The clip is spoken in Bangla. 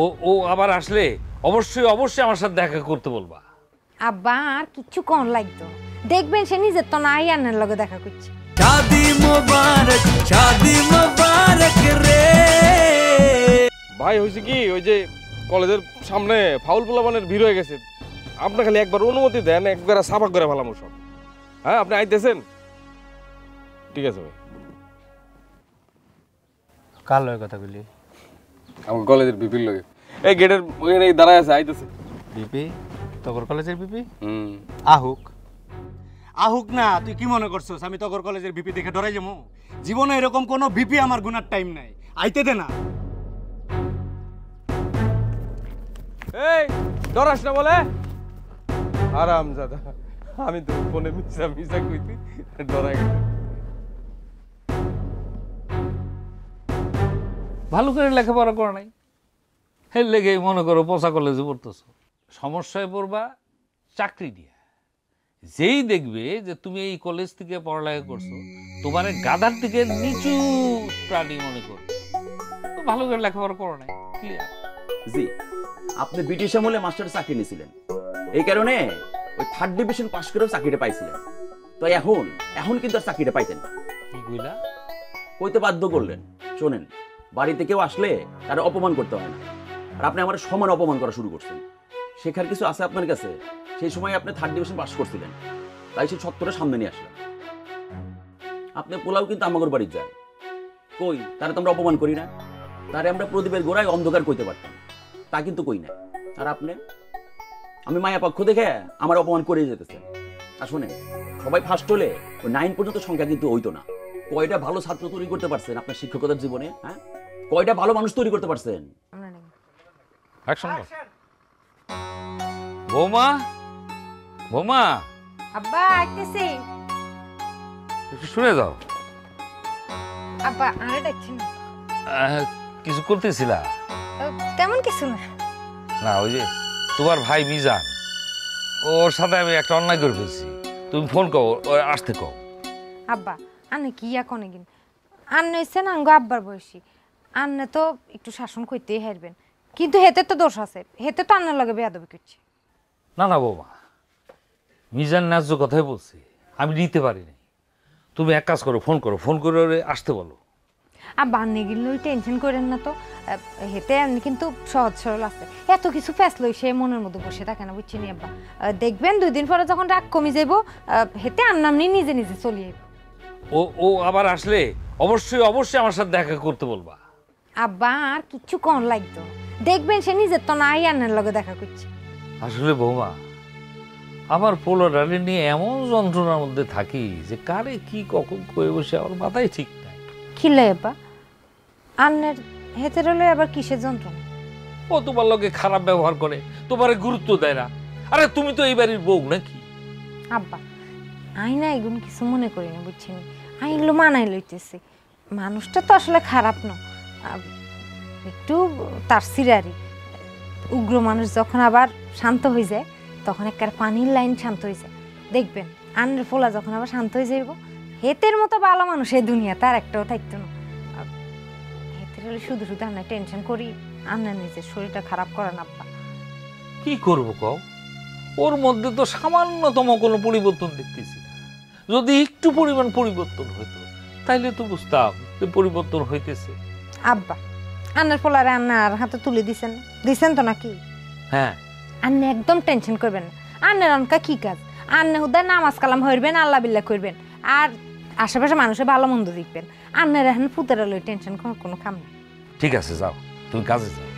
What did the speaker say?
ও ও আবার আসলে অবশ্যই অবশ্যই আমার সাথে দেখা করতে বলবা। আব্বা আর কিচ্ছু কোন লাগতো, দেখবেন সে নিজের তো নাই আন্নের লগে দেখা করছে। শাদি মোবারক রে। ভাই হয়েছে কি, ওই যে কলেজের সামনে ফাউল পোলাপানের ভিড় হয়ে গেছে। আপনি খালি একবার অনুমতি দেন, একবার সাফা করে ফেলাম সব। হ্যাঁ, আপনি আইতেছেন? ঠিক আছে ভাই। কার লগে কথা বলি? আমার কলেজের বিপির লগে এই গেটের ওখানে দাঁড়ায় আছে, আইতেছে। বিপি? তগর কলেজের বিপি? আহুক আহুক না, তুই কি মনে করছস আমি তগর কলেজের বিপি দেখে ডরাই যাবো? জীবনে এরকম কোনো বিপি আমার গুনার টাইম নাই, আইতে দে না। এই ডরাস না বলে আরাম জাদা, আমি তো ফোনে মিশা মিশা কইতি ডরাই গেছে। ভালো করে লেখাপড়া করা নাই, এর লেগেই মনে করো পোষা কলেজে পড়তেছ। সমস্যায় পড়বা চাকরি দিয়ে। যেই দেখবে যে তুমি এই কলেজ থেকে পড়ালেখা করছো, তোমার গাধার থেকে নিচু প্রাণী মনে করো। ভালো করে লেখাপড়া করো নাই, ক্লিয়ার? জি, আপনি ব্রিটিশ আমলে মাস্টার চাকরি নিয়েছিলেন, এই কারণে ওই 3rd ডিভিশন পাস করেও চাকরিটা পাইছিলেন। তো এখন কিন্তু আর চাকরিটা পাইতেন না। কি কইলা? কইতে বাধ্য করলেন। শোনেন, বাড়িতে কেউ আসলে তারা অপমান করতে হয় না, আর আপনি আমার সমান অপমান করা শুরু করছেন। শেখার কিছু আছে আপনার কাছে, সেই সময় আপনি 3rd ডিভিশন পাস করছিলেন, তাই সেই সত্যটা সামনে নিয়ে আসলেন। আপনি পোলাও কিন্তু আমাদের বাড়ি যায় কই, তারা তো আমরা অপমান করি না, তারে আমরা প্রদীপের গোড়ায় অন্ধকার কইতে পারতাম, তা কিন্তু কই না। আর আপনি, আমি মায়া পক্ষ দেখে আমার অপমান করে যেতেছে। আর শোনেন, সবাই ফার্স্ট হলে ওই 9 পর্যন্ত সংখ্যা কিন্তু হইতো না। কয়টা ভালো ছাত্র তৈরি করতে পারছেন আপনার শিক্ষকতার জীবনে? হ্যাঁ, কয়টা ভালো মানুষ তৈরি করতে পারছেন? বৌমা, বৌমা, আব্বা আইতেছি। একটু শুনে যাও। আব্বা আরে ডাকছেন? কিছু করতেছিলা? তেমন কিছু না। না, ওই যে তোমার ভাই মিজান, ওর সাথে আমি একটা অন্যায় করে ফেলছি। তুমি ফোন করো, আসতে কও। আব্বা আন্নে কি কনে কিন, আন্নে হইছেন আঙ্গ আব্বার বয়সী, আন্নে তো একটু শাসন করতেই হারবেন, কিন্তু হেতে তো দোষ আছে, হেতে তো আন্নার লগে বেয়াদবি করছে। না না বৌমা, মিজান ন্যায্য কথাই বলছি, আমি নিতে পারিনি। তুমি এক কাজ করো, ফোন করে ওরে আসতে বলো। আব্বা আন্নে গেলে টেনশন করেন না তো, হেতে আন্নি কিন্তু সহজ সরল আছে, এত কিছু ফেসলো সে মনের মধ্যে বসে থাকে না, বুঝছি নি আব্বা। দেখবেন 2 দিন পরে যখন রাগ কমে যাইব, হেতে আন্নামনি নিজে নিজে চলিয়ে। ও ও আবার আসলে অবশ্যই অবশ্যই আমার সাথে দেখা করতে বলবা। আব্বা আর কিচ্ছু কোন লাগতো, দেখবেন সে নিজের তো নাই আন্নের লগে দেখা করছে। আসলে বৌমা, আমার পোলাডারে নিয়ে এমন যন্ত্রণার মধ্যে থাকি যে কারে কি কখন কয়ে বসে আমার মাথায় ঠিক নাই। খিলে আব্বা আন্নের হেতে রলে আবার কিসের যন্ত্রণা? ও তোমার লগে খারাপ ব্যবহার করে, তোমারে গুরুত্ব দেয় না। আরে তুমি তো এই বাড়ির বউ নাকি? আব্বা আই না এগুন কিছু মনে করি না, বুঝছেন, আই এগুলো মানাই লইতেছি। মানুষটা তো আসলে খারাপ না, একটু তার সিরারি উগ্র মানুষ যখন আবার শান্ত হয়ে যায়, তখন একটা পানির লাইন শান্ত হয়ে যায়। দেখবেন আন্নের ফোলা যখন আবার শান্ত হয়ে যাইব, হেতের মতো ভালো মানুষ এই দুনিয়া তার একটাও থাকতো না। হেতের হলে শুধু শুধু আমরা টেনশন করি, আন্নার নিজের শরীরটা খারাপ করেন আব্বা। কি করবো কও, ওর মধ্যে তো সামান্যতম কোনো পরিবর্তন দেখতেছি না। যদি একটু পরিমাণ পরিবর্তন হইতো তাইলে তো বুঝতাম যে পরিবর্তন হইতেছে। আব্বা আন্নার ফোলারে আন্নার হাতে তুলে দিছেন তো নাকি? হ্যাঁ। আন্নে একদম টেনশন করবেন না, আন্নের অনকা কি কাজ, আন্নে হুদায় নামাজ কালাম হইবেন, আল্লাহ বিল্লাহ করবেন, আর আশেপাশে মানুষের ভালো মন্দ দেখবেন। আন্নের এখন পুতেরা লই টেনশন কোনো কাম নেই। ঠিক আছে, যাও তুমি কাজে যাও।